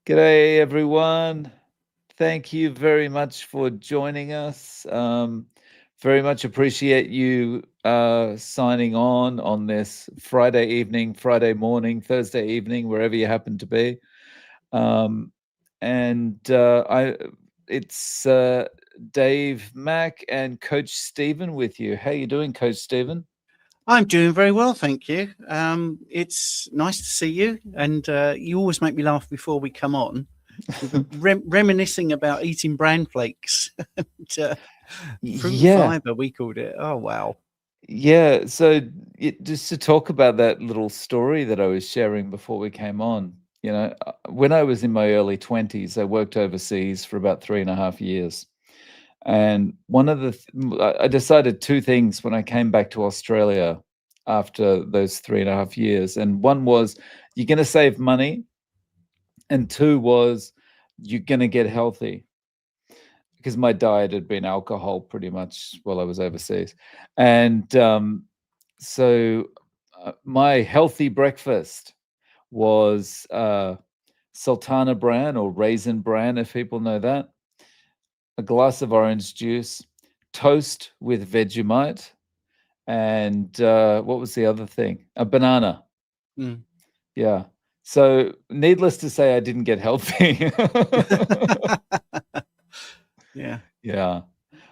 G'day, everyone. Thank you very much for joining us. Very much appreciate you signing on this Friday evening, Friday morning, Thursday evening, wherever you happen to be. It's Dave Mack and Coach Stephen with you. How you doing, Coach Stephen? I'm doing very well, thank you. It's nice to see you, and you always make me laugh before we come on. Reminiscing about eating bran flakes and fruit and Yeah. fiber, we called it. Oh, wow. Yeah, so just to talk about that little story that I was sharing before we came on, when I was in my early 20s, I worked overseas for about 3.5 years. And I decided two things when I came back to Australia after those 3.5 years. And one was you're going to save money, and two was you're going to get healthy because my diet had been alcohol pretty much while I was overseas. And so my healthy breakfast was sultana bran or raisin bran, if people know that, a glass of orange juice, toast with Vegemite, and what was the other thing? A banana. Mm. Yeah. So needless to say, I didn't get healthy. Yeah. Yeah.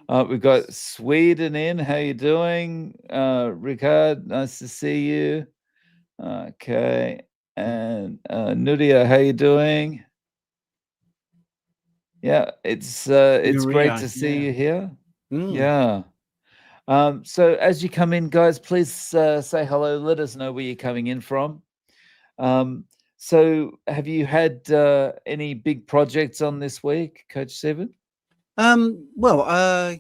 We've got Sweden in. How you doing? Ricard, nice to see you. Okay. And Nudia, how you doing? Yeah, it's great Urea, to see yeah. you here. Mm. Yeah. So as you come in, guys, please say hello. Let us know where you're coming in from. So have you had any big projects on this week, Coach Seven? Well, I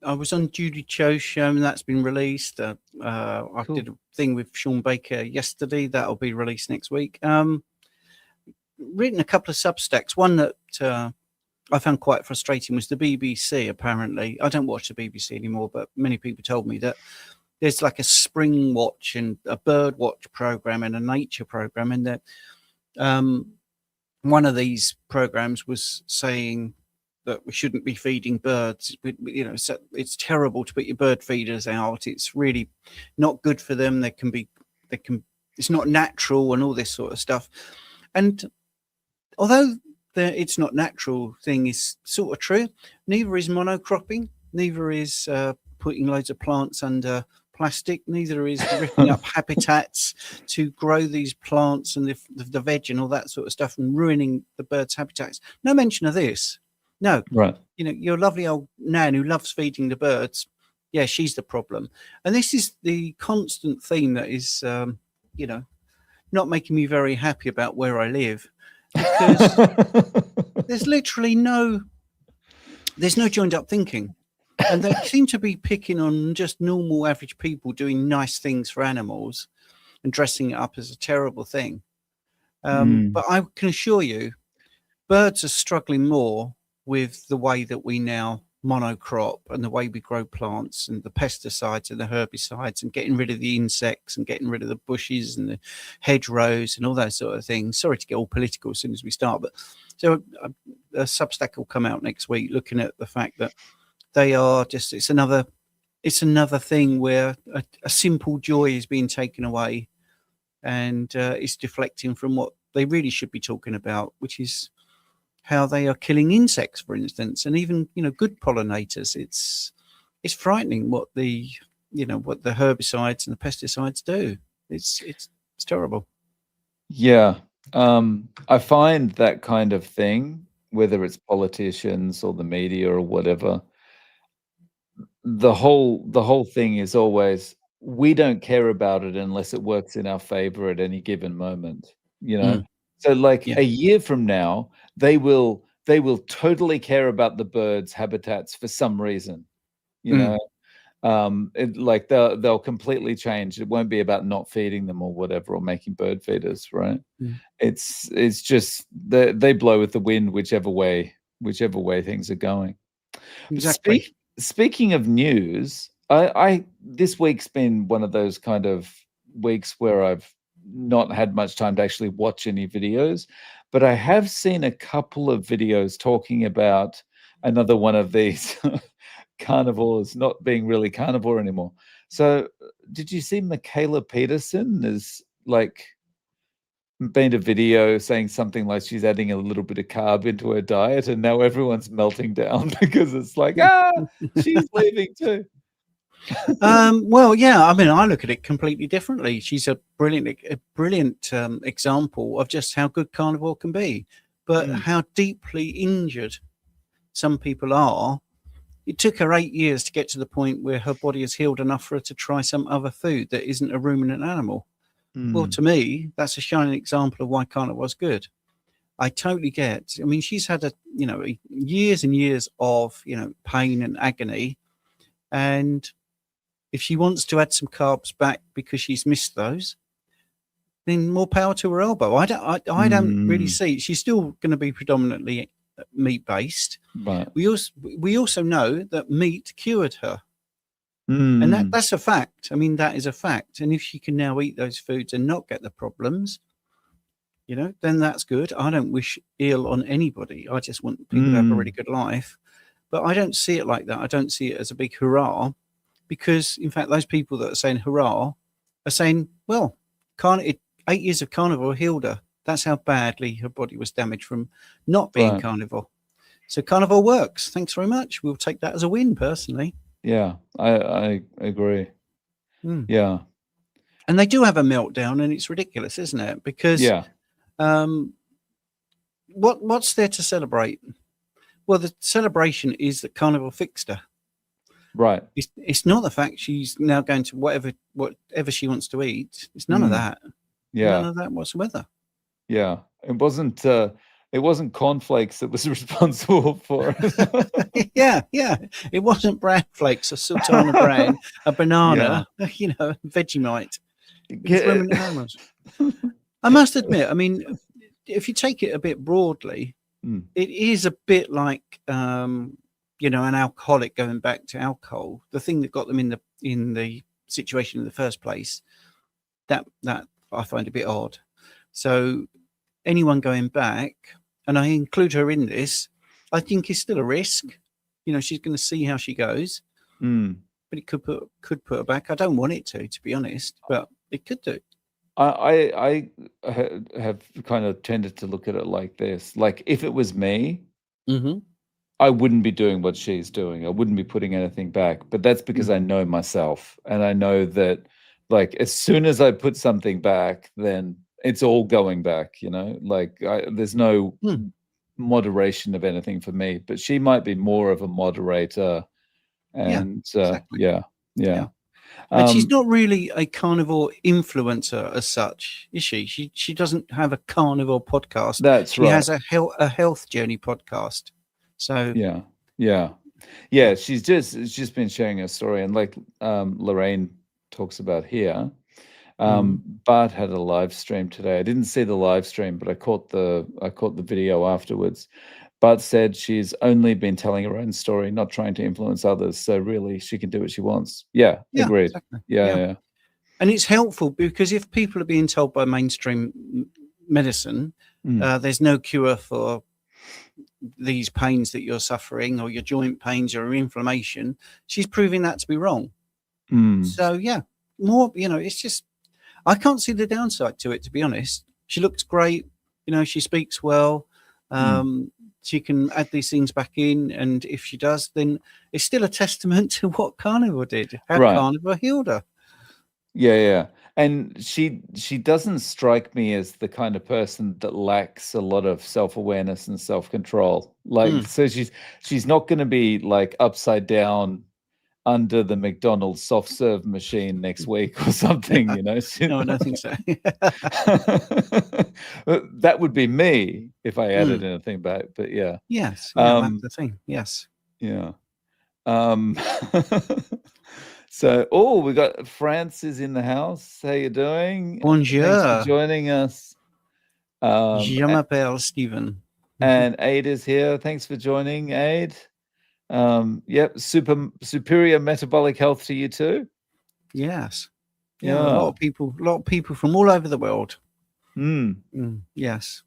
was on Judy Cho's show, and that's been released. I Cool. did a thing with Sean Baker yesterday. That'll be released next week. Written a couple of Substacks. One that I found quite frustrating was the BBC. Apparently, I don't watch the BBC anymore, but many people told me that there's like a spring watch and a bird watch program and a nature program, and that one of these programs was saying that we shouldn't be feeding birds. So it's terrible to put your bird feeders out. It's really not good for them. It's not natural and all this sort of stuff. And although it's not natural thing is sort of true, neither is monocropping, neither is putting loads of plants under plastic, neither is ripping up habitats to grow these plants and the veg and all that sort of stuff and ruining the birds' habitats. No mention of this. No, Right. Your lovely old nan who loves feeding the birds. Yeah, she's the problem. And this is the constant theme that is, not making me very happy about where I live, because there's literally there's no joined up thinking. And they seem to be picking on just normal average people doing nice things for animals and dressing it up as a terrible thing. But I can assure you, birds are struggling more with the way that we now monocrop and the way we grow plants and the pesticides and the herbicides and getting rid of the insects and getting rid of the bushes and the hedgerows and all that sort of thing. Sorry to get all political as soon as we start, but so a Substack will come out next week looking at the fact that they are just it's another thing where a simple joy is being taken away, and it's deflecting from what they really should be talking about, which is how they are killing insects, for instance, and even good pollinators. It's frightening what the herbicides and the pesticides do. It's terrible. Yeah. I find that kind of thing, whether it's politicians or the media or whatever, the whole thing is always we don't care about it unless it works in our favor at any given moment, you know? Mm, So like yeah. a year from now, they will totally care about the birds' habitats for some reason, you Mm, know? Like they'll completely change. It won't be about not feeding them or whatever or making bird feeders, right? mm. It's just they blow with the wind whichever way things are going. But Exactly. speaking of news, I this week's been one of those kind of weeks where I've not had much time to actually watch any videos, but I have seen a couple of videos talking about another one of these carnivores not being really carnivore anymore. So did you see Michaela Peterson is like made a video saying something like she's adding a little bit of carb into her diet, and now everyone's melting down because it's like, she's leaving too. Well, yeah, I mean, I look at it completely differently. She's a brilliant example of just how good carnivore can be, but how deeply injured some people are. It took her 8 years to get to the point where her body has healed enough for her to try some other food that isn't a ruminant animal. Well, to me, that's a shining example of why carnivore's good. I totally get. I mean, she's had years and years of pain and agony, and if she wants to add some carbs back because she's missed those, then more power to her elbow. I don't really see. She's still going to be predominantly meat based. Right. We also know that meat cured her, and that's a fact. I mean, that is a fact. And if she can now eat those foods and not get the problems, then that's good. I don't wish ill on anybody. I just want people to have a really good life. But I don't see it like that. I don't see it as a big hurrah, because in fact, those people that are saying hurrah are saying, well, 8 years of carnivore healed her. That's how badly her body was damaged from not being carnivore. So carnivore works. Thanks very much. We'll take that as a win, personally. Yeah, I agree. Yeah. And they do have a meltdown, and it's ridiculous, isn't it? Because what's there to celebrate? Well, the celebration is that carnivore fixed her. Right. It's not the fact she's now going to whatever she wants to eat. It's none of that. Yeah. None of that whatsoever. Yeah. It wasn't cornflakes that was responsible for it. Yeah. It wasn't bran flakes, a sultana bran, a banana, Vegemite. I must admit, I mean, if you take it a bit broadly, it is a bit like an alcoholic going back to alcohol. The thing that got them in the situation in the first place, that I find a bit odd. So anyone going back, and I include her in this, I think is still a risk. She's going to see how she goes, but it could put her back. I don't want it to be honest, but it could do. I have kind of tended to look at it like this. Like, if it was me, I wouldn't be doing what she's doing. I wouldn't be putting anything back. But that's because I know myself, and I know that, like, as soon as I put something back, then it's all going back. Like, there's no moderation of anything for me. But she might be more of a moderator, and exactly. yeah. And she's not really a carnivore influencer as such, is she? She doesn't have a carnivore podcast. That's right. She has a health journey podcast. So yeah. She's just been sharing her story, and like Lorraine talks about here. Bart had a live stream today. I didn't see the live stream, but I caught the video afterwards. Bart said she's only been telling her own story, not trying to influence others. So really, she can do what she wants. Yeah, agreed. Exactly. Yeah. And it's helpful because if people are being told by mainstream medicine, there's no cure for these pains that you're suffering, or your joint pains or inflammation, she's proving that to be wrong. So more, it's just, I can't see the downside to it, to be honest. She looks great. She speaks well. She can add these things back in, and if she does, then it's still a testament to what carnivore did, how carnivore healed her. Yeah. And she doesn't strike me as the kind of person that lacks a lot of self-awareness and self-control. Like, so she's not going to be like upside down under the McDonald's soft serve machine next week or something, No, I don't think so. That would be me if I added anything back, but yeah. Yes, that's the thing. Yes. Yeah. So, we got Francis in the house. How you doing? Bonjour. Thanks for joining us. Je m'appelle Stephen. And Aid is here. Thanks for joining, Aid. Superior metabolic health to you too. Yes. Yeah, a Yeah. lot of people from all over the world. Yes.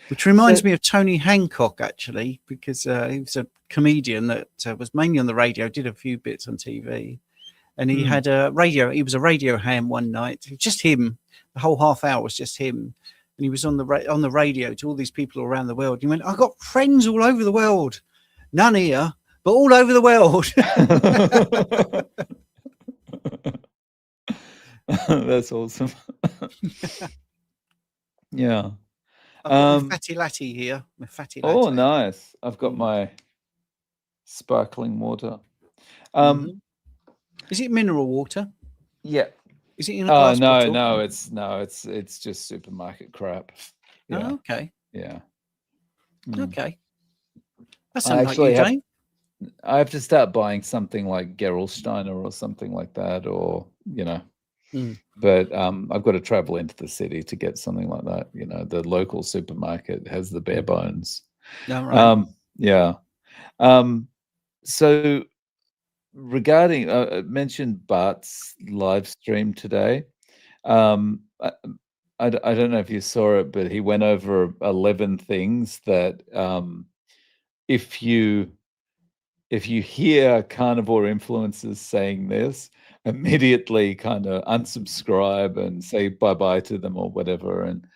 Which reminds me of Tony Hancock, actually, because he was a comedian that was mainly on the radio, did a few bits on TV. And he had a radio. He was a radio ham one night. Just him. The whole half hour was just him. And he was on the radio to all these people around the world. He went, "I've got friends all over the world. None here, but all over the world." That's awesome. Yeah. I've got my fatty latte here. My fatty latte. Oh, nice. I've got my sparkling water. Is it mineral water? Yeah. Is it in a glass bottle? No, it's just supermarket crap. Yeah. Oh, okay. Yeah. Okay. That's something like you, Jane. I have to start buying something like Gerolsteiner or something like that, or but I've got to travel into the city to get something like that. The local supermarket has the bare bones. Right. Yeah. So regarding mentioned Bart's live stream today. I don't know if you saw it, but he went over 11 things that if you hear carnivore influencers saying this, immediately kind of unsubscribe and say bye-bye to them or whatever. And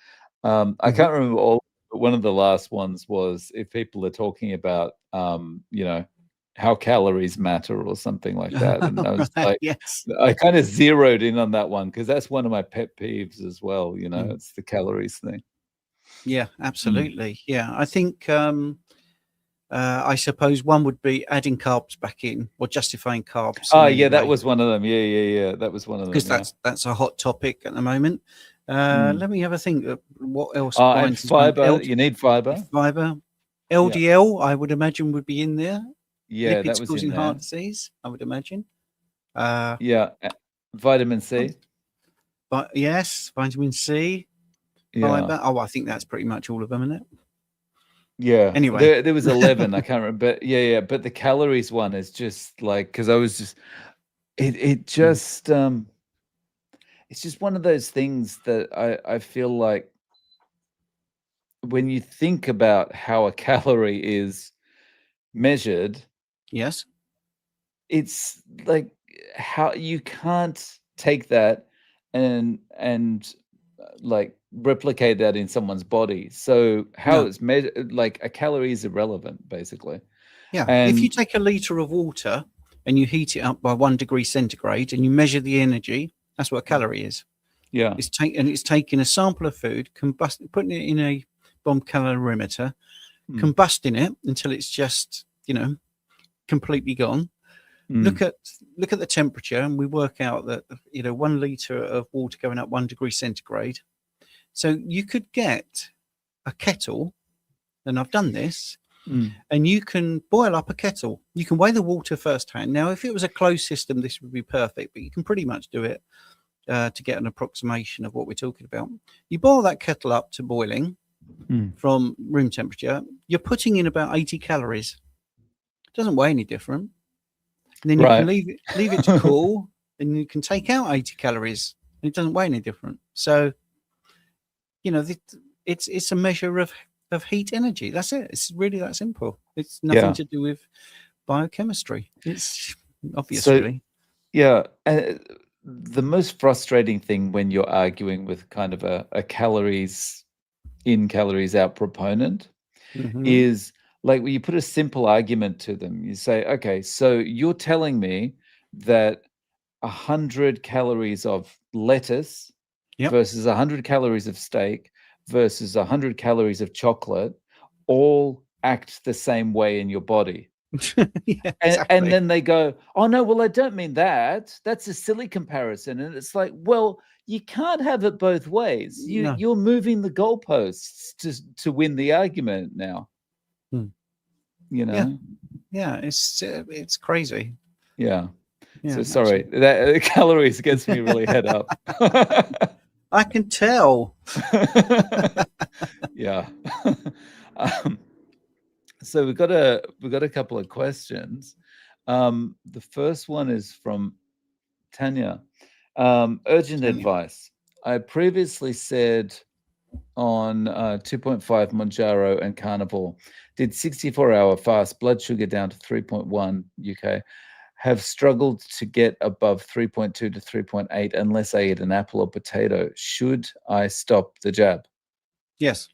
I can't remember all, but one of the last ones was if people are talking about, how calories matter or something like that. And I was like, yes. I kind of zeroed in on that one because that's one of my pet peeves as well. It's the calories thing. Yeah, absolutely. Yeah, I think I suppose one would be adding carbs back in or justifying carbs. Oh, yeah, that was one of them. Yeah. That was one of them. Because that's a hot topic at the moment. Let me have a think of what else. And fiber. You need fiber. Fiber. LDL, I would imagine, would be in there. Yeah, lipids that was causing in heart there. disease, I would imagine. Vitamin C. But yes, vitamin C. Fiber. Oh, I think that's pretty much all of them, isn't it? Yeah. Anyway, there was 11. I can't remember. But yeah. But the calories one is just like, because I was just, it just, it's just one of those things that I feel like when you think about how a calorie is measured, yes, it's like how you can't take that and like replicate that in someone's body. So how it's measured, like a calorie is irrelevant, basically. Yeah. And if you take a liter of water and you heat it up by 1 degree centigrade and you measure the energy, that's what a calorie is. Yeah. It's taking a sample of food, putting it in a bomb calorimeter, combusting it until it's just, completely gone. Look at the temperature, and we work out that 1 liter of water going up 1 degree centigrade. So you could get a kettle, and I've done this, and you can boil up a kettle. You can weigh the water firsthand. Now, if it was a closed system, this would be perfect, but you can pretty much do it to get an approximation of what we're talking about. You boil that kettle up to boiling from room temperature. You're putting in about 80 calories. It doesn't weigh any different. And then you can leave it to cool, and you can take out 80 calories, and it doesn't weigh any different. So, it's a measure of heat energy. That's it. It's really that simple. It's nothing to do with biochemistry. It's obviously. Yeah. The most frustrating thing when you're arguing with kind of a calories in, calories out proponent is like when you put a simple argument to them. You say, okay, so you're telling me that 100 calories of lettuce versus 100 calories of steak versus 100 calories of chocolate all act the same way in your body. Exactly. And then they go, oh no, well, I don't mean that. That's a silly comparison. And it's like, well, you can't have it both ways. You're moving the goalposts to win the argument now. Yeah, it's crazy. Yeah. So sorry, that calories gets me really head up. I can tell. Yeah. So we've got a couple of questions. The first one is from Tanya, Urgent Tanya. advice. I previously said on 2.5 Monjaro and Carnivore, did 64-hour fast, blood sugar down to 3.1 UK, have struggled to get above 3.2 to 3.8 unless I eat an apple or potato. Should I stop the jab? Yes.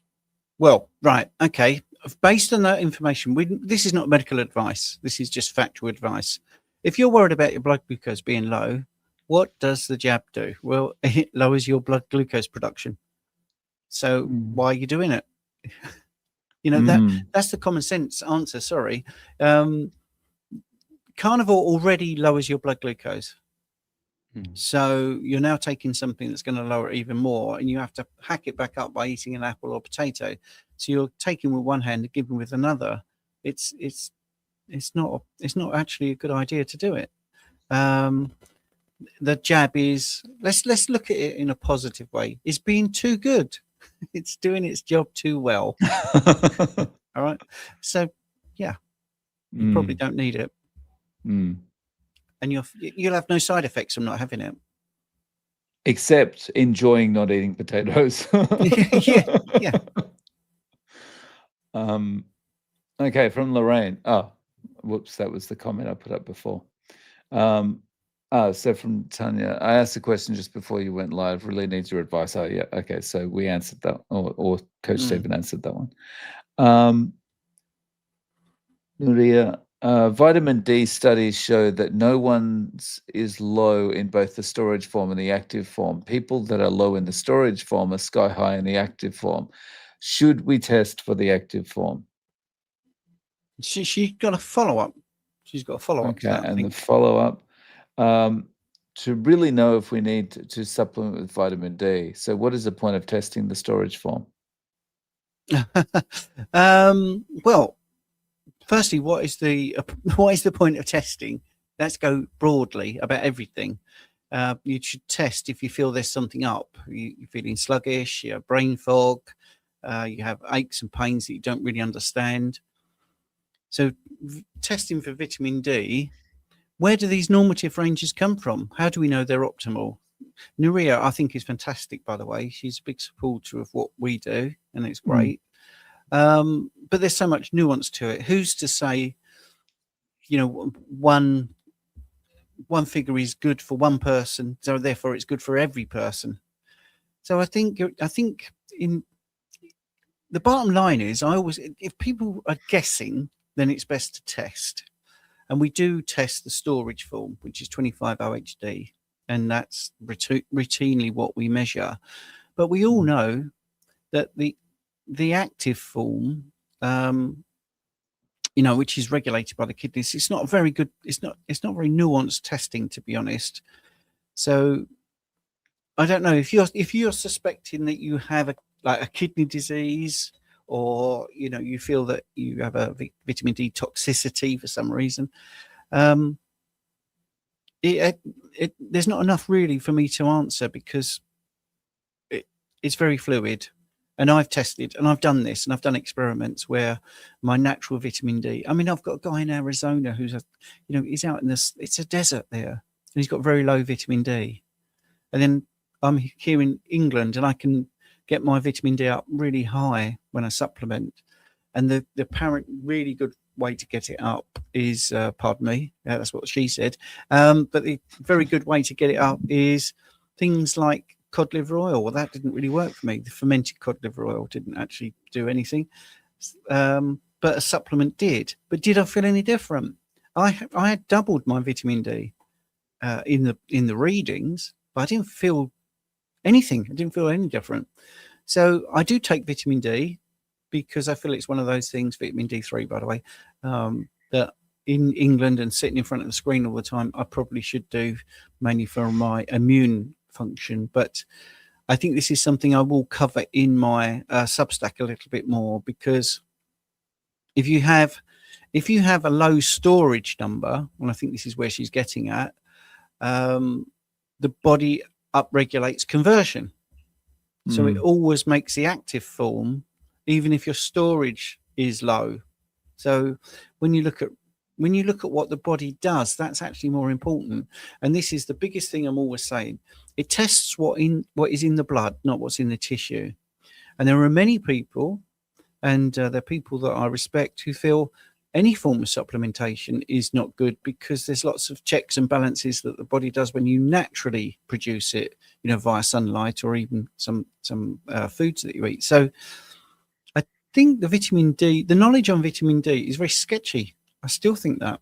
Well, right. Okay. Based on that information, this is not medical advice. This is just factual advice. If you're worried about your blood glucose being low, what does the jab do? Well, it lowers your blood glucose production. So why are you doing it? You know, that's the common sense answer. Sorry. Carnivore already lowers your blood glucose. So you're now taking something that's going to lower it even more, and you have to hack it back up by eating an apple or potato. So you're taking with one hand and giving with another. It's not actually a good idea to do it. The jab is, let's look at it in a positive way. It's being too good. It's doing its job too well. All right. So yeah, you probably don't need it. And you'll have no side effects from not having it. Except enjoying not eating potatoes. Yeah. Okay, from Lorraine. Oh, whoops, that was the comment I put up before. So from Tanya, I asked the question just before you went live. Really needs your advice. Oh, yeah. Okay, so we answered that, or Coach Stephen answered that one. Nuria, vitamin D studies show that no one's is low in both the storage form and the active form. People that are low in the storage form are sky high in the active form. Should we test for the active form? She's got a follow-up. She's got a follow-up. Okay, and the follow-up, to really know if we need to supplement with vitamin D. So what is the point of testing the storage form? Well, firstly, what is the point of testing? Let's go broadly about everything. You should test if you feel there's something up. You're feeling sluggish, you have brain fog, you have aches and pains that you don't really understand. So testing for vitamin D, where do these normative ranges come from? How do we know they're optimal? Nuria, I think, is fantastic, by the way. She's a big supporter of what we do, and it's great. But there's so much nuance to it. Who's to say, one figure is good for one person, so therefore it's good for every person? So I think in the bottom line is, if people are guessing, then it's best to test. And we do test the storage form, which is 25 OHD, and that's routinely what we measure. But we all know that the active form, which is regulated by the kidneys, it's not very good. It's not very nuanced testing, to be honest. So I don't know if you're suspecting that you have a kidney disease, or you feel that you have a vitamin D toxicity for some reason. There's not enough really for me to answer, because it's very fluid. And I've tested, and I've done this, and I've done experiments where my natural vitamin D. I mean, I've got a guy in Arizona who's he's out in this. It's a desert there, and he's got very low vitamin D. And then I'm here in England, and I can get my vitamin D up really high when I supplement. And the apparent really good way to get it up is, pardon me, that's what she said. But the very good way to get it up is things like cod liver oil. Well, that didn't really work for me. The fermented cod liver oil didn't actually do anything, but a supplement did. But did I feel any different? I had doubled my vitamin D in the readings, but I didn't feel anything. I didn't feel any different. So I do take vitamin D, because I feel it's one of those things, vitamin D3, by the way, that in England and sitting in front of the screen all the time, I probably should do, mainly for my immune function. But I think this is something I will cover in my Substack a little bit more, because if you have a low storage number, and I think this is where she's getting at, the body upregulates conversion. So it always makes the active form, even if your storage is low. So when you look at when you look at what the body does, that's actually more important. And this is the biggest thing I'm always saying. It tests what is in the blood, not what's in the tissue. And there are many people, and there are people that I respect, who feel any form of supplementation is not good because there's lots of checks and balances that the body does when you naturally produce it, via sunlight or even some foods that you eat. So I think the vitamin D, the knowledge on vitamin D is very sketchy. I still think that.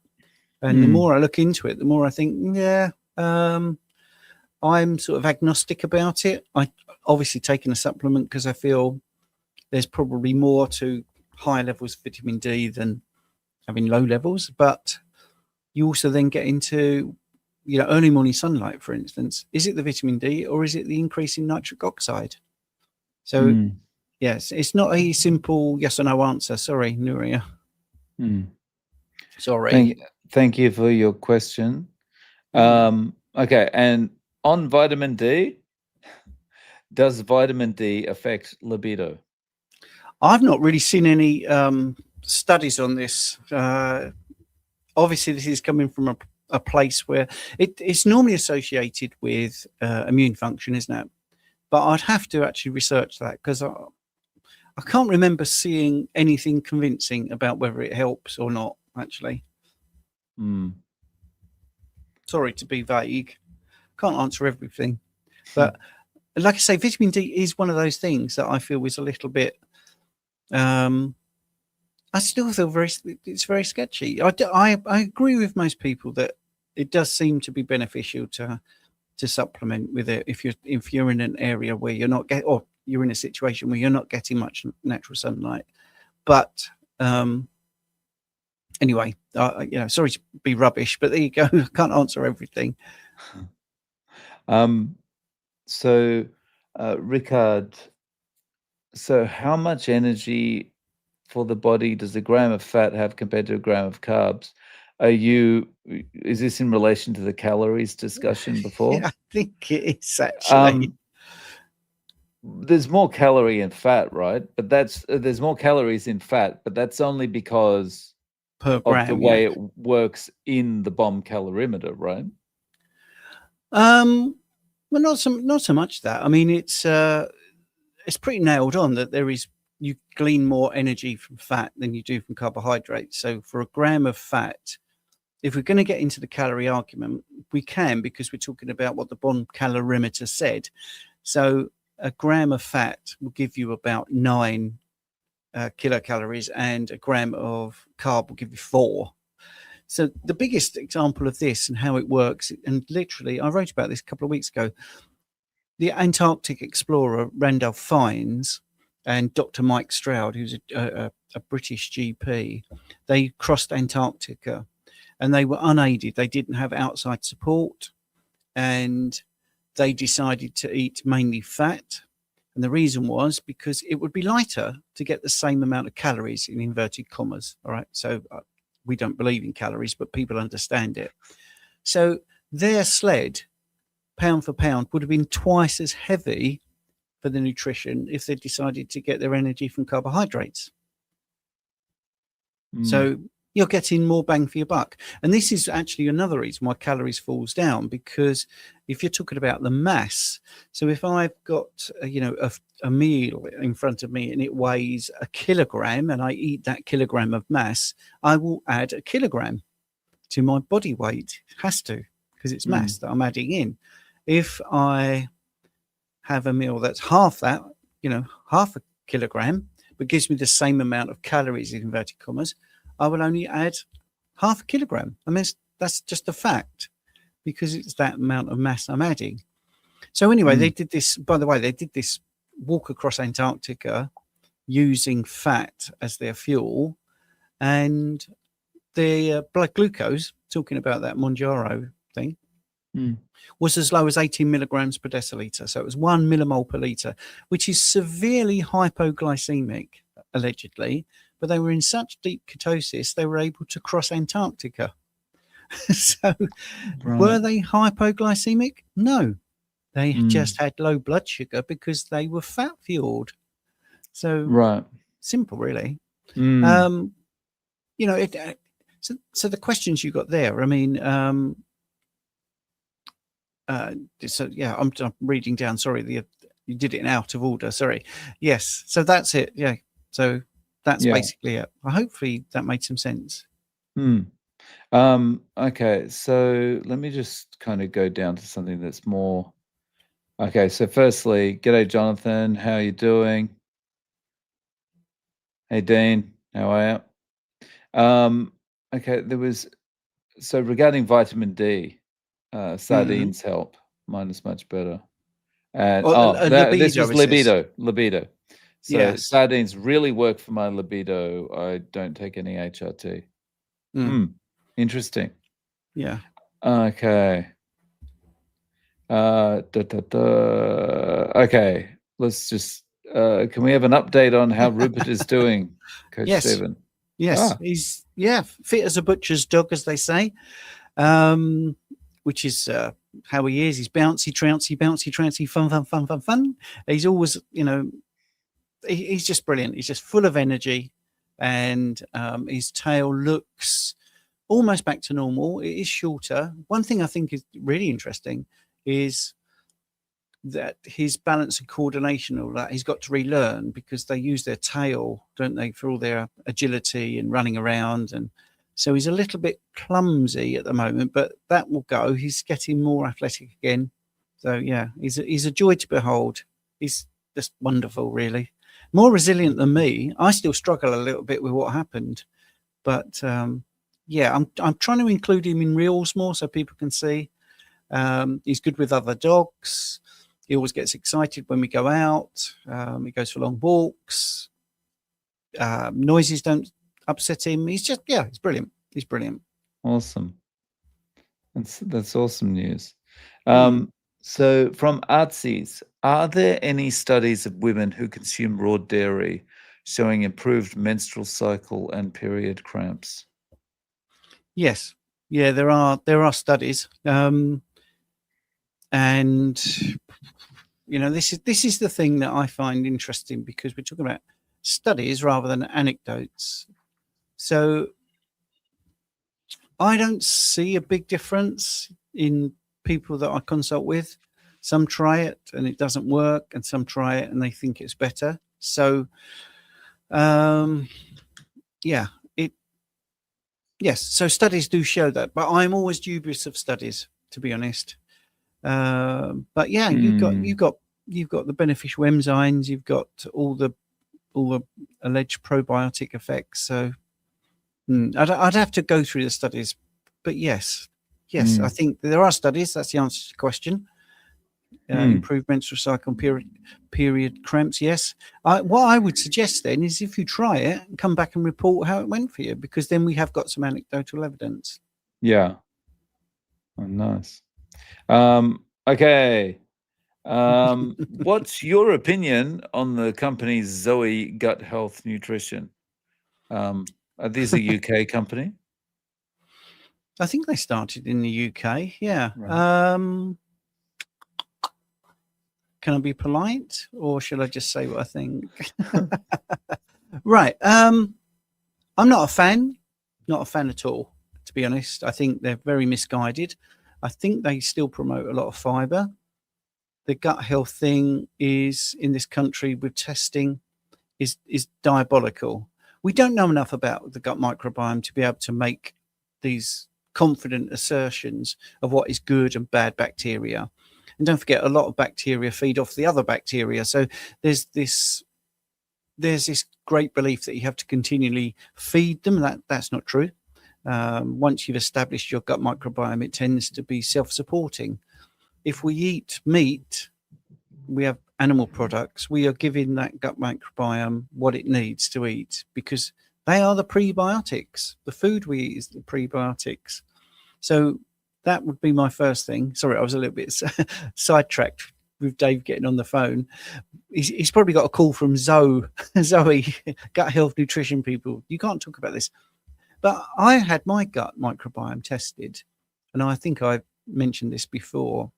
And the more I look into it, the more I think, I'm sort of agnostic about it. I obviously taken a supplement because I feel there's probably more to higher levels of vitamin D than having low levels. But you also then get into, early morning sunlight, for instance. Is it the vitamin D or is it the increase in nitric oxide? So, yes, it's not a simple yes or no answer. Sorry, Nuria. Sorry. Thank you for your question. Okay, and on vitamin D, does vitamin D affect libido? I've not really seen any studies on this. Obviously, this is coming from a place where it's normally associated with immune function, isn't it? But I'd have to actually research that because I can't remember seeing anything convincing about whether it helps or not, actually. Sorry to be vague. Can't answer everything. But like I say, vitamin D is one of those things that I feel is a little bit... I still feel it's very sketchy. I agree with most people that it does seem to be beneficial to supplement with it if you're in an area where you're not or you're in a situation where you're not getting much natural sunlight. But anyway, sorry to be rubbish, but there you go. I can't answer everything. So, Ricard, so how much energy for the body does a gram of fat have compared to a gram of carbs? Is this in relation to the calories discussion before? Yeah, I think it is actually. There's more calorie in fat, right? But there's more calories in fat, but that's only because per gram, of the way it works in the bomb calorimeter, right? Well, not so much that. I mean, it's pretty nailed on that you glean more energy from fat than you do from carbohydrates. So for a gram of fat, if we're going to get into the calorie argument, we can, because we're talking about what the bomb calorimeter said. So a gram of fat will give you about 9 kilocalories, and a gram of carb will give you 4. So the biggest example of this and how it works, and literally I wrote about this a couple of weeks ago, the Antarctic explorer Randle Fiennes and Dr. Mike Stroud, who's a British GP, they crossed Antarctica and they were unaided. They didn't have outside support, and they decided to eat mainly fat. And the reason was because it would be lighter to get the same amount of calories, in inverted commas. All right. So we don't believe in calories, but people understand it. So their sled, pound for pound, would have been twice as heavy for the nutrition if they decided to get their energy from carbohydrates. So you're getting more bang for your buck. And this is actually another reason why calories falls down, because if you're talking about the mass, so if I've got a meal in front of me and it weighs a kilogram and I eat that kilogram of mass, I will add a kilogram to my body weight. It has to, because it's mass that I'm adding in. If I have a meal that's half that, half a kilogram, but gives me the same amount of calories, in inverted commas, I will only add half a kilogram. I mean, that's just a fact, because it's that amount of mass I'm adding. So anyway, they did this, by the way, they did this walk across Antarctica using fat as their fuel, and their blood glucose, talking about that Monjaro thing, was as low as 18 milligrams per deciliter. So it was 1 millimole per liter, which is severely hypoglycemic, allegedly. But they were in such deep ketosis, they were able to cross Antarctica. So were they hypoglycemic? No. They just had low blood sugar because they were fat fueled. So simple, really. So the questions you got there, I mean, so yeah, I'm reading down. Sorry, you did it in out of order. Sorry. Yes. So that's it. Yeah. So that's basically it. Hopefully that made some sense. Okay, so let me just kind of go down to something that's more. Okay, so firstly, g'day, Jonathan. How are you doing? Hey, Dean. How are you? Okay, so regarding vitamin D, sardines help. Mine is much better. And this Libido, was it says. libido. So Yes. sardines really work for my libido. I don't take any HRT. Interesting. Yeah. Okay. Okay, let's just. Can we have an update on how Rupert is doing, Coach Stephen? Yes, he's fit as a butcher's dog, as they say, which is how he is. He's bouncy, trouncy, fun. He's always, he's just brilliant. He's just full of energy, and his tail looks almost back to normal. It is shorter. One thing I think is really interesting is that his balance and coordination, all that, he's got to relearn, because they use their tail, don't they, for all their agility and running around. And so he's a little bit clumsy at the moment, but that will go. He's getting more athletic again. So yeah, he's a joy to behold. He's just wonderful, really. More resilient than me. I still struggle a little bit with what happened, but yeah, I'm trying to include him in reels more so people can see. He's good with other dogs. He always gets excited when we go out. He goes for long walks. Noises don't upset him. He's just, he's brilliant. He's brilliant. Awesome. That's awesome news. So from Artsies, are there any studies of women who consume raw dairy showing improved menstrual cycle and period cramps? Yes. Yeah, there are studies. And this is the thing that I find interesting, because we're talking about studies rather than anecdotes. So I don't see a big difference in people that I consult with. Some try it and it doesn't work, and some try it and they think it's better. So so studies do show that, but I'm always dubious of studies, to be honest. But yeah, you've got the beneficial enzymes, you've got all the alleged probiotic effects. So I'd have to go through the studies, but yes, I think there are studies. That's the answer to the question. Improved menstrual cycle and period cramps. Yes. What I would suggest then is, if you try it, come back and report how it went for you, because then we have got some anecdotal evidence. Yeah. Oh, nice. Okay. What's your opinion on the company Zoe Gut Health Nutrition? Are these a UK company? I think they started in the UK. Yeah. Right. Can I be polite, or should I just say what I think? Right. I'm not a fan at all, to be honest. I think they're very misguided. I think they still promote a lot of fiber. The gut health thing is, in this country with testing, is diabolical. We don't know enough about the gut microbiome to be able to make these confident assertions of what is good and bad bacteria. And don't forget, a lot of bacteria feed off the other bacteria. So there's this great belief that you have to continually feed them. That's not true. Once you've established your gut microbiome, it tends to be self-supporting. If we eat meat, we have animal products, we are giving that gut microbiome what it needs to eat, because they are the prebiotics. The food we eat is the prebiotics. So that would be my first thing. Sorry, I was a little bit sidetracked with Dave getting on the phone. He's probably got a call from Zoe, gut health nutrition people. You can't talk about this. But I had my gut microbiome tested, and I think I mentioned this before.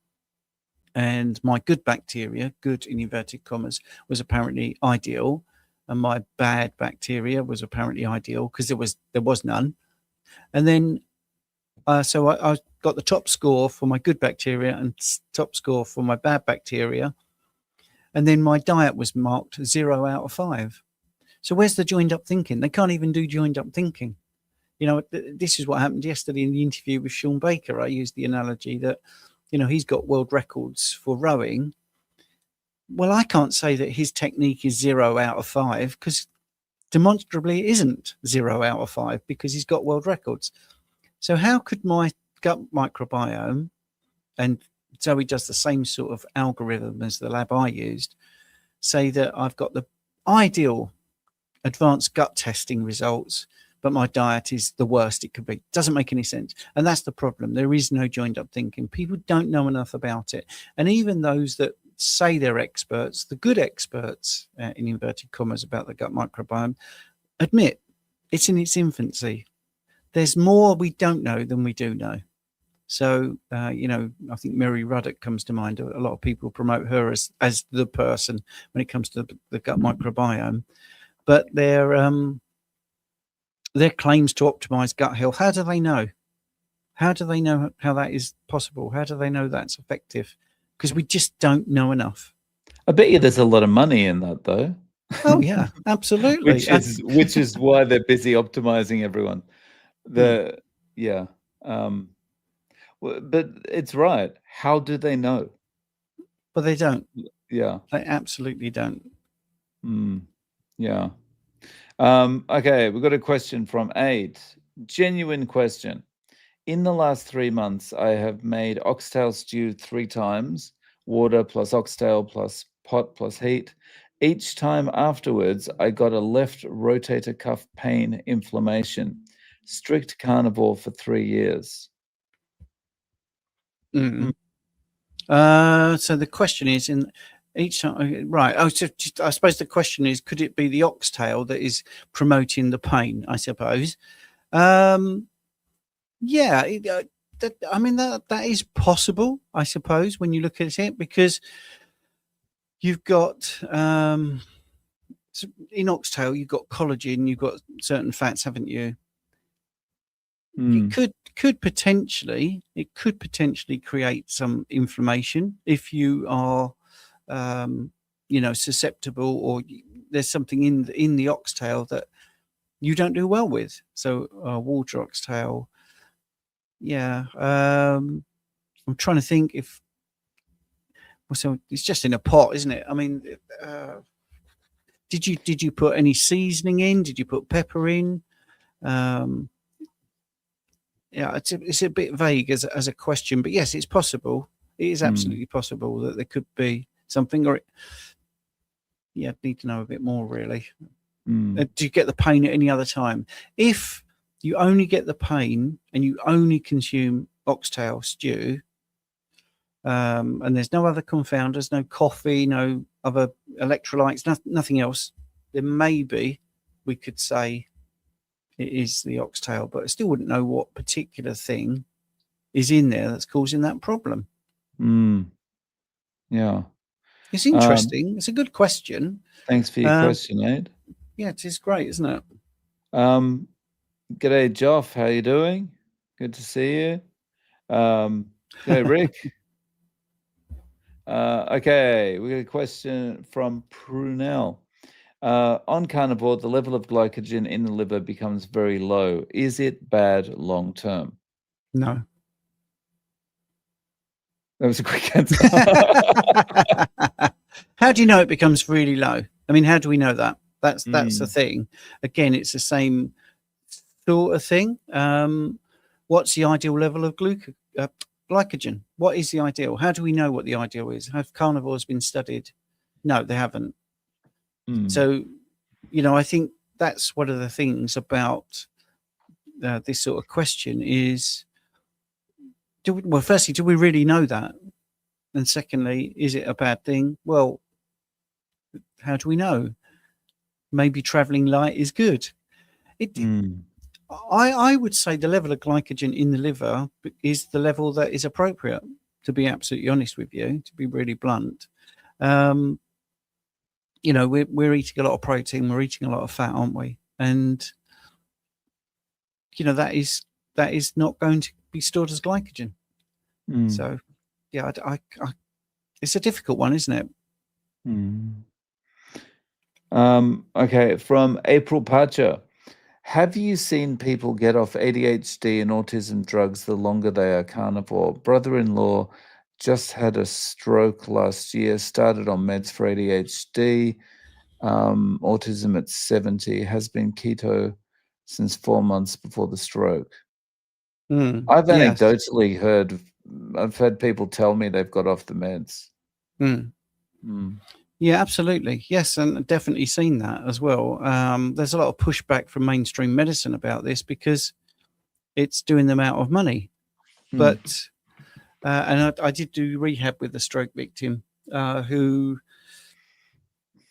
And my good bacteria, good in inverted commas, was apparently ideal, and my bad bacteria was apparently ideal, because there was none. And then, so I got the top score for my good bacteria and top score for my bad bacteria. And then my diet was marked 0 out of 5. So where's the joined up thinking? They can't even do joined up thinking. This is what happened yesterday in the interview with Sean Baker. I used the analogy that, he's got world records for rowing. Well, I can't say that his technique is 0 out of 5 because demonstrably it isn't 0 out of 5 because he's got world records. So how could my gut microbiome, and Zoe does the same sort of algorithm as the lab I used, say that I've got the ideal advanced gut testing results, but my diet is the worst it could be? Doesn't make any sense. And that's the problem. There is no joined up thinking. People don't know enough about it. And even those that say they're experts, the good experts, in inverted commas, about the gut microbiome, admit it's in its infancy. There's more we don't know than we do know. So, I think Mary Ruddock comes to mind. A lot of people promote her as the person when it comes to the gut microbiome. But their claims to optimize gut health, how do they know? How do they know how that is possible? How do they know that's effective? Because we just don't know enough. I bet you there's a lot of money in that, though. Oh yeah, absolutely. which is why they're busy optimizing everyone. But it's right. How do they know? But they don't. Yeah, they absolutely don't. Yeah. Okay, we've got a question from Aid. Genuine question. In the last 3 months, I have made oxtail stew 3 times, water plus oxtail plus pot plus heat. Each time afterwards, I got a left rotator cuff pain inflammation. Strict carnivore for 3 years. So the question is, in each time, right? Oh, so I suppose the question is, could it be the oxtail that is promoting the pain? I suppose. Yeah, that is possible, I suppose, when you look at it, because you've got in oxtail, you've got collagen, you've got certain fats, haven't you? It could potentially create some inflammation if you are susceptible, or there's something in the oxtail that you don't do well with. So water oxtail. Yeah. I'm trying to think if. Well, so it's just in a pot, isn't it? I mean, did you put any seasoning in? Did you put pepper in? Yeah, it's a bit vague as a question, but yes, it's possible. It is absolutely possible that there could be something, or need to know a bit more, really. Do you get the pain at any other time? If you only get the pain and you only consume oxtail stew, and there's no other confounders, no coffee, no other electrolytes, nothing else, then maybe we could say it is the oxtail, but I still wouldn't know what particular thing is in there that's causing that problem. Yeah. It's interesting. It's a good question. Thanks for your question, Ed. Yeah, it is great, isn't it? G'day, Joff. How you doing? Good to see you. G'day, Rick. Okay, we got a question from Prunell. On carnivore, the level of glycogen in the liver becomes very low. Is it bad long term? No. That was a quick answer. How do you know it becomes really low? I mean, how do we know that? That's the thing. Again, it's the same sort of thing. What's the ideal level of glycogen? What is the ideal? How do we know what the ideal is? Have carnivores been studied? No, they haven't. So, I think that's one of the things about this sort of question is, firstly, do we really know that? And secondly, is it a bad thing? Well, how do we know? Maybe traveling light is good. I would say the level of glycogen in the liver is the level that is appropriate, to be absolutely honest with you, to be really blunt. We're eating a lot of protein, we're eating a lot of fat, aren't we? And that is not going to be stored as glycogen. Mm. So, yeah, it's a difficult one, isn't it? Mm. Okay, from April Pacha. Have you seen people get off ADHD and autism drugs the longer they are carnivore? Brother-in-law just had a stroke last year, started on meds for ADHD, autism at 70, has been keto since 4 months before the stroke. I've Yes. anecdotally I've had people tell me they've got off the meds. Yeah, absolutely. Yes, and definitely seen that as well. There's a lot of pushback from mainstream medicine about this because it's doing them out of money. But and I did do rehab with a stroke victim who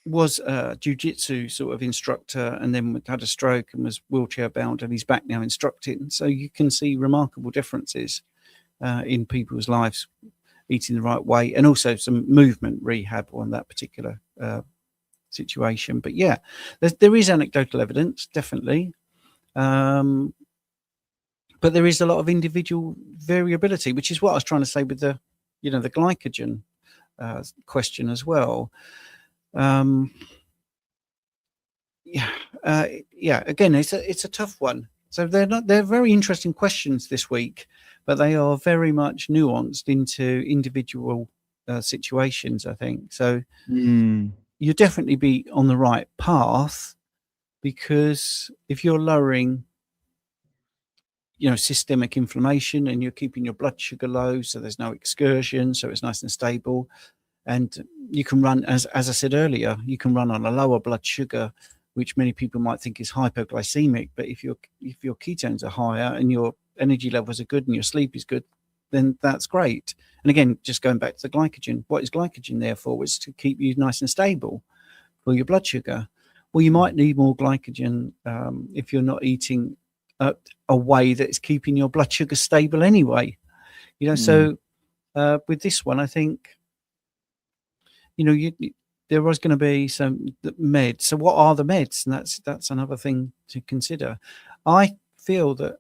was a jiu-jitsu sort of instructor and then had a stroke and was wheelchair bound, and he's back now instructing. So you can see remarkable differences in people's lives, eating the right way, and also some movement rehab on that particular situation. But yeah, there is anecdotal evidence, definitely. But there is a lot of individual variability, which is what I was trying to say with the glycogen question as well. Again, it's a tough one. So they're very interesting questions this week, but they are very much nuanced into individual situations, I think. So you'll definitely be on the right path, because if you're lowering systemic inflammation and you're keeping your blood sugar low, so there's no excursion, so it's nice and stable, and you can run, as I said earlier, you can run on a lower blood sugar, which many people might think is hypoglycemic. But if your ketones are higher and your energy levels are good and your sleep is good, then that's great. And again, just going back to the glycogen, what is glycogen there for? It's to keep you nice and stable for your blood sugar. Well, you might need more glycogen if you're not eating a way that's keeping your blood sugar stable anyway. So with this one, I think there was going to be some meds. So what are the meds? And that's another thing to consider. I feel that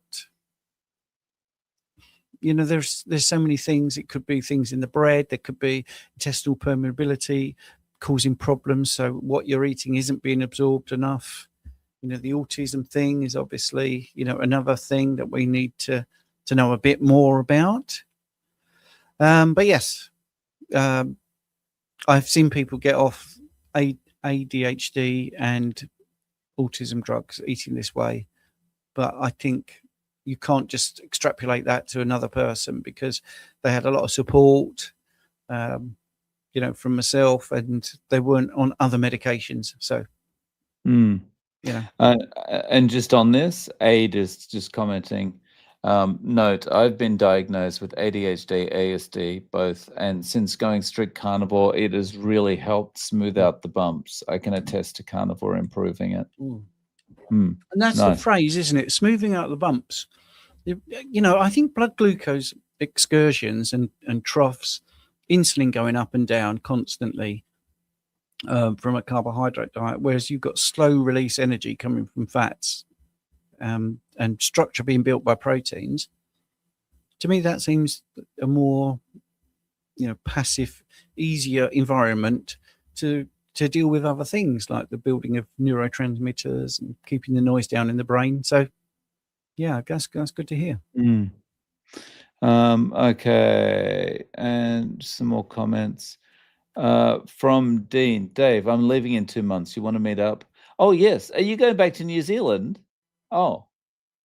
there's so many things. It could be things in the bread. There could be intestinal permeability causing problems. So what you're eating isn't being absorbed enough. The autism thing is obviously another thing that we need to know a bit more about. But yes, I've seen people get off ADHD and autism drugs eating this way, but I think you can't just extrapolate that to another person, because they had a lot of support, from myself, and they weren't on other medications. So, and just on this, Aid is just commenting. Note, I've been diagnosed with ADHD, ASD, both, and since going strict carnivore, it has really helped smooth out the bumps. I can attest to carnivore improving it. And that's nice. the phrase, isn't it? Smoothing out the bumps. I think blood glucose excursions and troughs, insulin going up and down constantly from a carbohydrate diet, whereas you've got slow release energy coming from fats, and structure being built by proteins. To me, that seems a more passive, easier environment to deal with other things like the building of neurotransmitters and keeping the noise down in the brain. So yeah, that's good to hear. Okay, and some more comments from Dean. Dave, I'm leaving in 2 months. You want to meet up? Oh yes. Are you going back to New Zealand? Oh,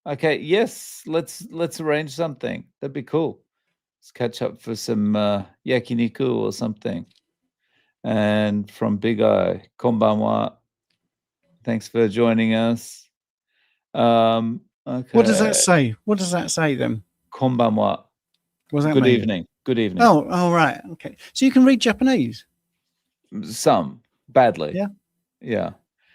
okay. Yes, let's arrange something. That'd be cool. Let's catch up for some yakiniku or something. And from Big Eye, konbanwa. Thanks for joining us. Okay. What does that say? What does that say then? Konbanwa. What does that Good mean? evening. Good evening. Oh, right. Okay. So you can read Japanese? Some. Badly. Yeah. Yeah.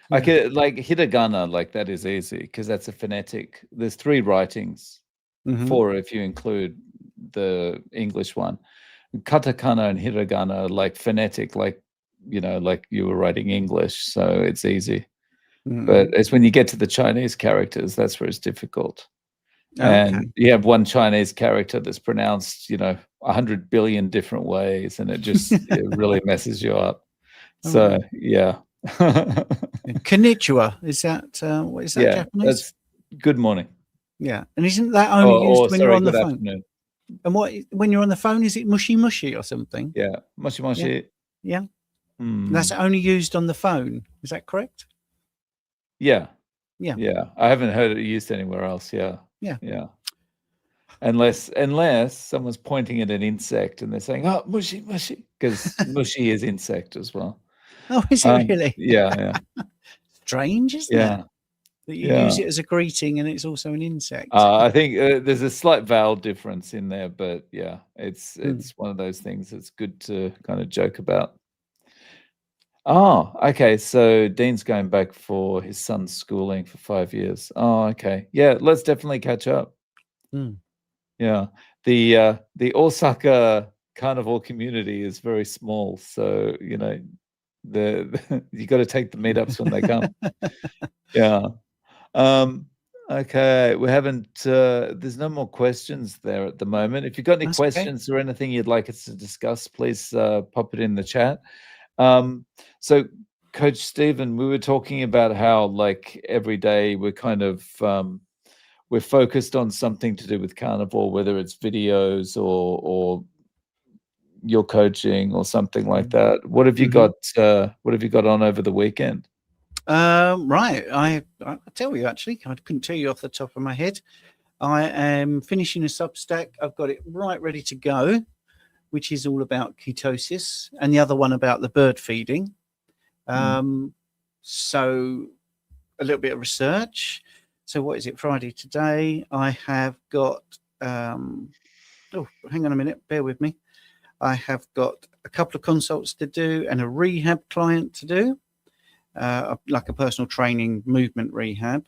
I could, like hiragana, like that is easy because that's a phonetic. There's 3 writings, 4 if you include the English one. Katakana and hiragana are like phonetic, like like you were writing English, so it's easy. But it's when you get to the Chinese characters that's where it's difficult. Okay. And you have one Chinese character that's pronounced, 100 billion different ways, and it really messes you up. All So, right. yeah. Konnichiwa, is that what is that Yeah, Japanese? that's good morning. Yeah, and isn't that only used when you're on the good phone? afternoon. And when you're on the phone, is it mushy mushy or something? Yeah, moshi moshi. Yeah. Mm. That's only used on the phone. Is that correct? Yeah. Yeah. Yeah. I haven't heard it used anywhere else. Yeah. Yeah. Yeah. Unless someone's pointing at an insect and they're saying, "Oh, mushy, mushy," because mushy is insect as well. Oh, is it really? Yeah. Strange, isn't Yeah. it? That you use it as a greeting and it's also an insect. I think there's a slight vowel difference in there, but yeah, it's one of those things that's good to kind of joke about. Oh, okay. So Dean's going back for his son's schooling for 5 years. Oh, okay. Yeah, let's definitely catch up. Mm. Yeah. The Osaka carnivore community is very small, so you got to take the meetups when they come. Yeah. Okay. We haven't. There's no more questions there at the moment. If you've got any That's okay. questions or anything you'd like us to discuss, please pop it in the chat. So, Coach Stephen, we were talking about how, like, every day we're kind of we're focused on something to do with carnivore, whether it's videos or your coaching or something like that. What have you got? What have you got on over the weekend? Right. I'll tell you, actually, I couldn't tell you off the top of my head. I am finishing a Substack. I've got it right ready to go, which is all about ketosis, and the other one about the bird feeding. So a little bit of research. So what is it? Friday today. I have got. Oh, hang on a minute. Bear with me. I have got a couple of consults to do and a rehab client to do, like a personal training movement rehab.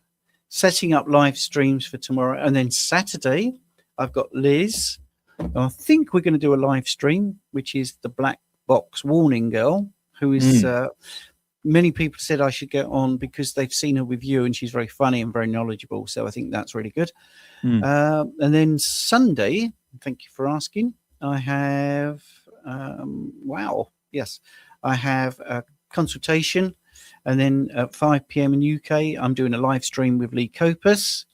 Setting up live streams for tomorrow, and then Saturday I've got Liz. I think we're going to do a live stream, which is the black box warning girl, who is many people said I should get on because they've seen her with you and she's very funny and very knowledgeable. So I think that's really good. And then Sunday, thank you for asking, I have, I have a consultation. And then at 5 p.m. in UK, I'm doing a live stream with Lee Copus.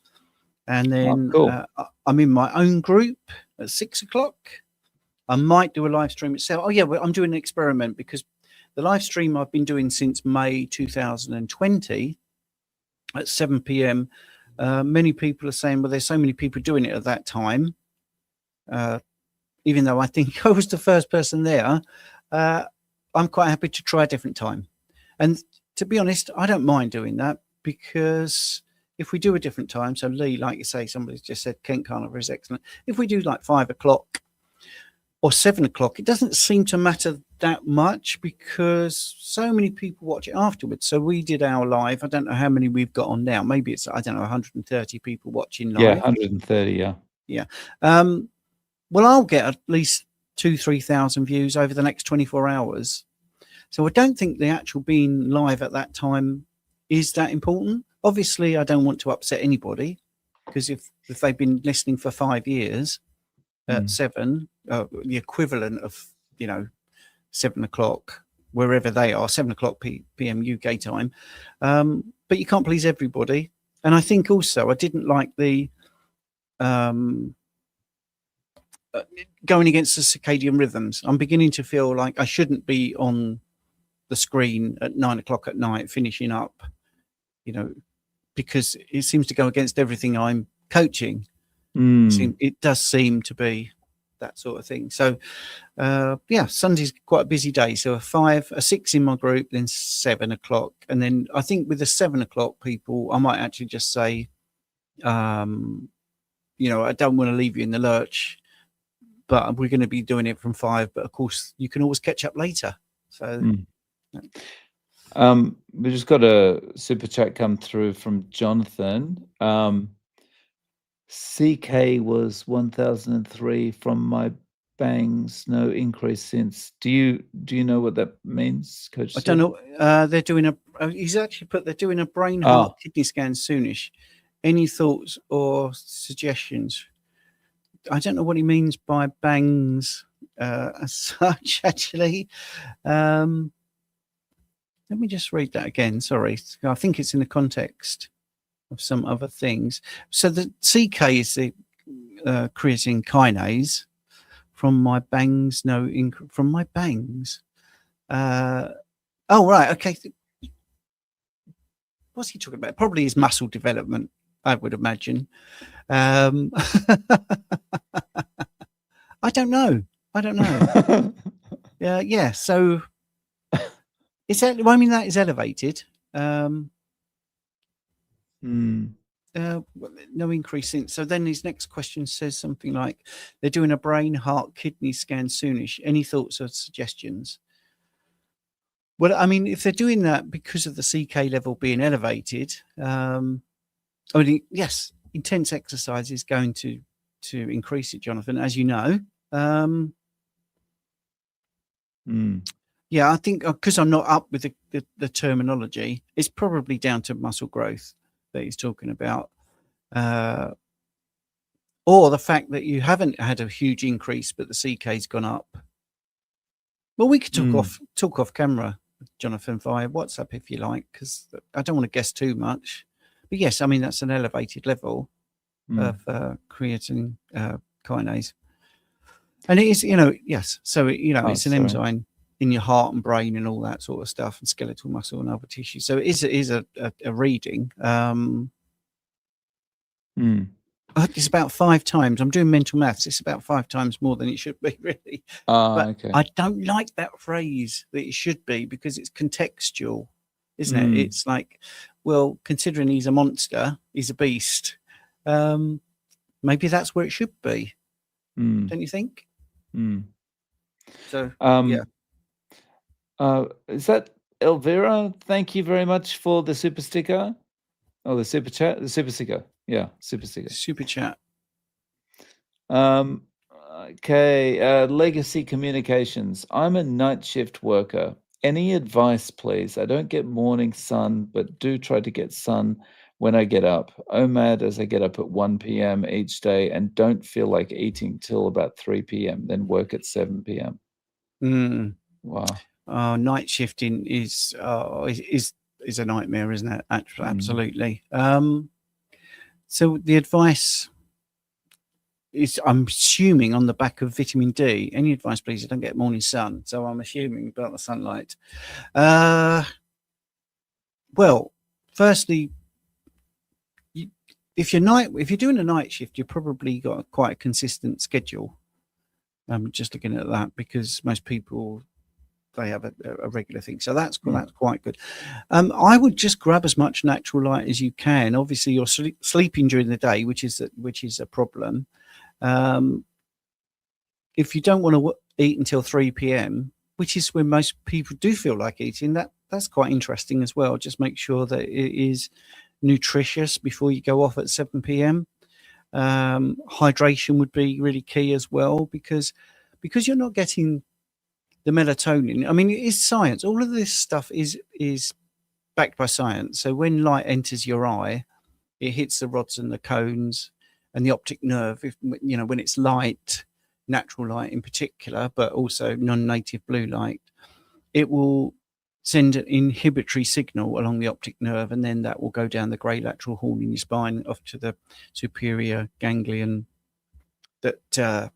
And then I'm in my own group at 6 o'clock. I might do a live stream itself. Oh, yeah, I'm doing an experiment because the live stream I've been doing since May 2020 at 7 p.m. Many people are saying, well, there's so many people doing it at that time. Even though I think I was the first person there, I'm quite happy to try a different time. And to be honest, I don't mind doing that because if we do a different time, so Lee, like you say, somebody just said Kent Carnivore is excellent. If we do like 5 o'clock or 7 o'clock, it doesn't seem to matter that much because so many people watch it afterwards. So we did our live. I don't know how many we've got on now. Maybe it's, 130 people watching live. Yeah, 130, yeah. Yeah. Well, I'll get at least 2,000-3,000 views over the next 24 hours. So I don't think the actual being live at that time is that important. Obviously, I don't want to upset anybody because if they've been listening for 5 years at 7, the equivalent of, 7 o'clock, wherever they are, 7 o'clock p.m. UK time. But you can't please everybody. And I think also I didn't like the going against the circadian rhythms. I'm beginning to feel like I shouldn't be on the screen at 9 o'clock at night finishing up, because it seems to go against everything I'm coaching. It does seem to be that sort of thing. So Sunday's quite a busy day. So a 6 in my group, then 7 o'clock. And then I think with the 7 o'clock people, I might actually just say, I don't want to leave you in the lurch, but we're going to be doing it from 5. But of course you can always catch up later. So we just got a super chat come through from Jonathan. CK was 1,003 from my bangs, no increase since. Do you know what that means, Coach? I don't know. They're doing he's actually put, they're doing a brain, heart, kidney scan soonish. Any thoughts or suggestions? I don't know what he means by bangs as such, actually. Let me just read that again. Sorry. I think it's in the context of some other things. So the CK is the creatine kinase. From my bangs, from my bangs. Oh, right. Okay. What's he talking about? Probably his muscle development, I would imagine. I don't know. Yeah. So it's, I mean, that is elevated. No increase in. So then his next question says something like, they're doing a brain, heart, kidney scan soonish. Any thoughts or suggestions? Well, I mean, if they're doing that because of the CK level being elevated, I mean, yes, intense exercise is going to increase it, Jonathan, as you know. Yeah, I think because I'm not up with the terminology, it's probably down to muscle growth that he's talking about, or the fact that you haven't had a huge increase, but the CK's gone up. Well, we could talk off camera, Jonathan, via WhatsApp if you like, because I don't want to guess too much. But yes, I mean, that's an elevated level of creatine kinase. And it is, yes. So, it's an enzyme in your heart and brain and all that sort of stuff, and skeletal muscle and other tissue. So it is a reading. It's about 5 times. I'm doing mental maths. It's about 5 times more than it should be, really. But okay. I don't like that phrase that it should be, because it's contextual, isn't it? It's like, well, considering he's a monster, he's a beast. Maybe that's where it should be. Don't you think? So, yeah. Is that Elvira? Thank you very much for the super sticker. Oh, the super chat, the super sticker. Yeah, super sticker. Super chat. Okay. Legacy Communications. I'm a night shift worker. Any advice, please? I don't get morning sun, but do try to get sun when I get up. OMAD as I get up at 1 p.m. each day and don't feel like eating till about 3 p.m. Then work at 7 p.m. Wow. Night shifting is a nightmare, isn't it? Absolutely. So the advice is, I'm assuming, on the back of vitamin D. Any advice, please? I don't get morning sun, so I'm assuming about the sunlight. Well, firstly, if you're doing a night shift, you've probably got quite a consistent schedule. I'm just looking at that, because most people, they have a regular thing, so that's quite good. I would just grab as much natural light as you can. Obviously, you're sleeping during the day, which is a problem. If you don't want to eat until 3 p.m., which is when most people do feel like eating, that's quite interesting as well. Just make sure that it is nutritious before you go off at 7 p.m. Hydration would be really key as well, because you're not getting the melatonin. I mean, it is science. All of this stuff is backed by science. So when light enters your eye, it hits the rods and the cones and the optic nerve. When it's light, natural light in particular, but also non-native blue light, it will send an inhibitory signal along the optic nerve, and then that will go down the grey lateral horn in your spine off to the superior ganglion that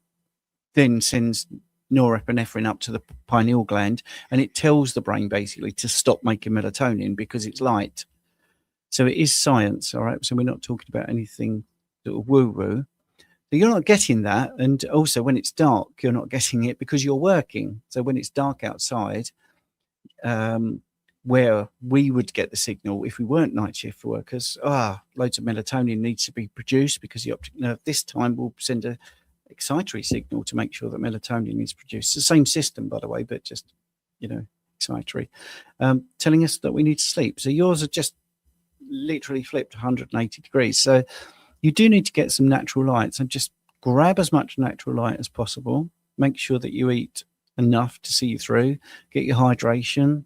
then sends norepinephrine up to the pineal gland, and it tells the brain basically to stop making melatonin because it's light. So it is science, all right? So we're not talking about anything sort of woo-woo. So you're not getting that, and also when it's dark, you're not getting it because you're working. So when it's dark outside, where we would get the signal if we weren't night shift workers, loads of melatonin needs to be produced because the optic nerve this time will send a excitatory signal to make sure that melatonin is produced. It's the same system, by the way, but just, excitatory, telling us that we need to sleep. So yours are just literally flipped 180 degrees. So you do need to get some natural light. So just grab as much natural light as possible. Make sure that you eat enough to see you through. Get your hydration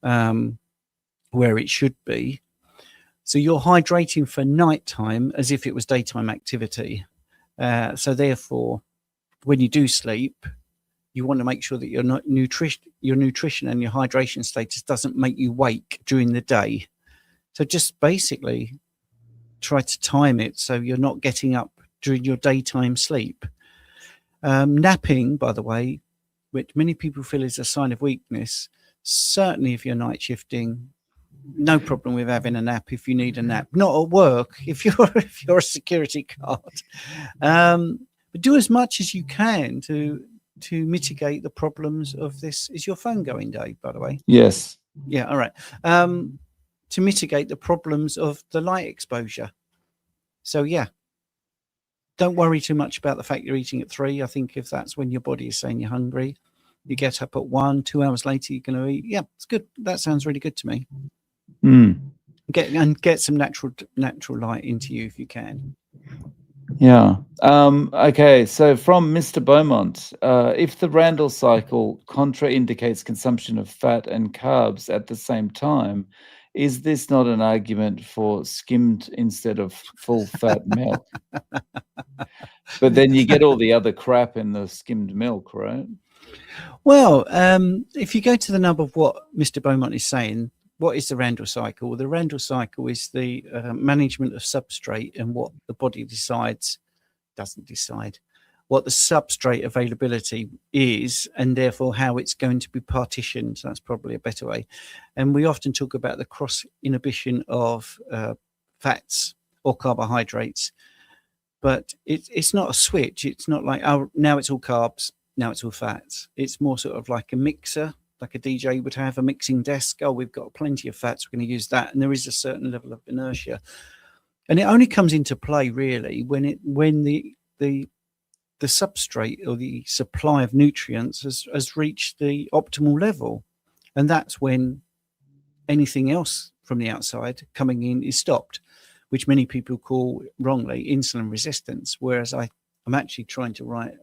where it should be. So you're hydrating for nighttime as if it was daytime activity. So therefore, when you do sleep, you want to make sure that your nutrition and your hydration status doesn't make you wake during the day. So just basically try to time it so you're not getting up during your daytime sleep. Napping, by the way, which many people feel is a sign of weakness, certainly if you're night shifting, no problem with having a nap if you need a nap. Not at work if you're a security guard. But do as much as you can to mitigate the problems of this. Is your phone going, Dave, by the way? Yes. Yeah, all right. To mitigate the problems of the light exposure. So yeah, don't worry too much about the fact you're eating at 3. I think if that's when your body is saying you're hungry, you get up at 1, 2 hours later, you're going to eat. Yeah, it's good. That sounds really good to me. Get some natural light into you if you can. Yeah. Okay. So from Mr. Beaumont, if the Randle cycle contraindicates consumption of fat and carbs at the same time, is this not an argument for skimmed instead of full fat milk? But then you get all the other crap in the skimmed milk, right? Well, if you go to the nub of what Mr. Beaumont is saying, what is the Randle cycle? Well, the Randle cycle is the management of substrate and what the body doesn't decide what the substrate availability is, and therefore how it's going to be partitioned. So that's probably a better way. And we often talk about the cross inhibition of fats or carbohydrates, but it's not a switch. It's not like, oh, now it's all carbs, now it's all fats. It's more sort of like a mixer, like a DJ would have a mixing desk. Oh, we've got plenty of fats, we're going to use that. And there is a certain level of inertia. And it only comes into play really when the substrate or the supply of nutrients has reached the optimal level. And that's when anything else from the outside coming in is stopped, which many people call wrongly insulin resistance. Whereas I'm actually trying to write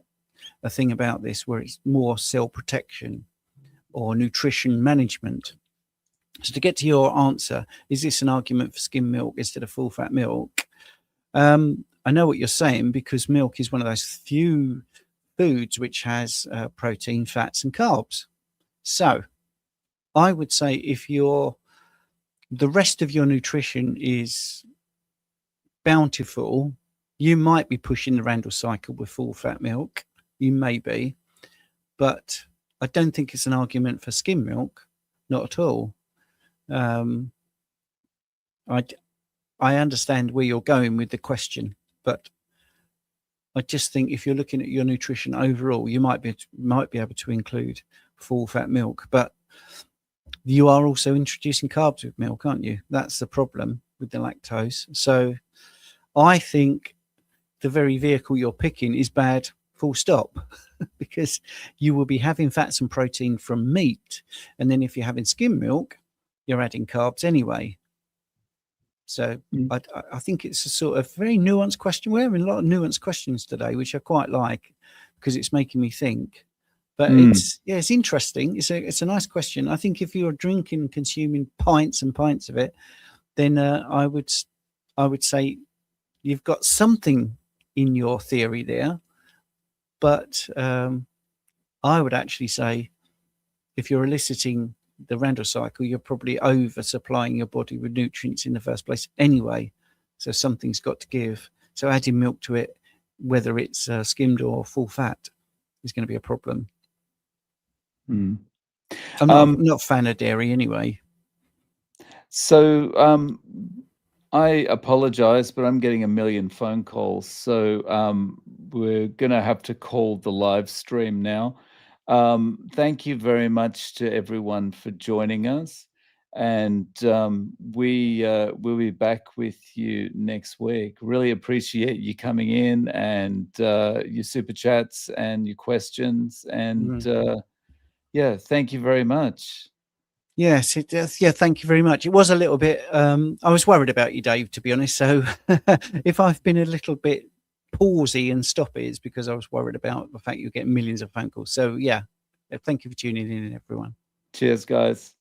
a thing about this where it's more cell protection or nutrition management. So to get to your answer, is this an argument for skim milk instead of full fat milk? I know what you're saying, because milk is one of those few foods which has protein, fats, and carbs. So I would say if the rest of your nutrition is bountiful, you might be pushing the Randle cycle with full fat milk. You may be, but I don't think it's an argument for skim milk, not at all. I understand where you're going with the question, but I just think if you're looking at your nutrition overall, you might be able to include full fat milk, but you are also introducing carbs with milk, aren't you? That's the problem with the lactose. So I think the very vehicle you're picking is bad, full stop, because you will be having fats and protein from meat. And then if you're having skim milk, you're adding carbs anyway. So I think it's a sort of very nuanced question. We're having a lot of nuanced questions today, which I quite like because it's making me think. But it's interesting. It's a nice question. I think if you're consuming pints and pints of it, then I would say you've got something in your theory there. But I would actually say if you're eliciting the Randle cycle, you're probably oversupplying your body with nutrients in the first place anyway. So something's got to give. So adding milk to it, whether it's skimmed or full fat, is going to be a problem. I'm not a fan of dairy anyway. So I apologize, but I'm getting a million phone calls. So we're going to have to call the live stream now. Thank you very much to everyone for joining us. And we'll be back with you next week. Really appreciate you coming in and your super chats and your questions. And yeah, thank you very much. Yes, it does. Yeah, thank you very much. It was a little bit, I was worried about you, Dave, to be honest. So if I've been a little bit pausey and stoppy, it's because I was worried about the fact you're getting millions of phone calls. So yeah, thank you for tuning in, everyone. Cheers, guys.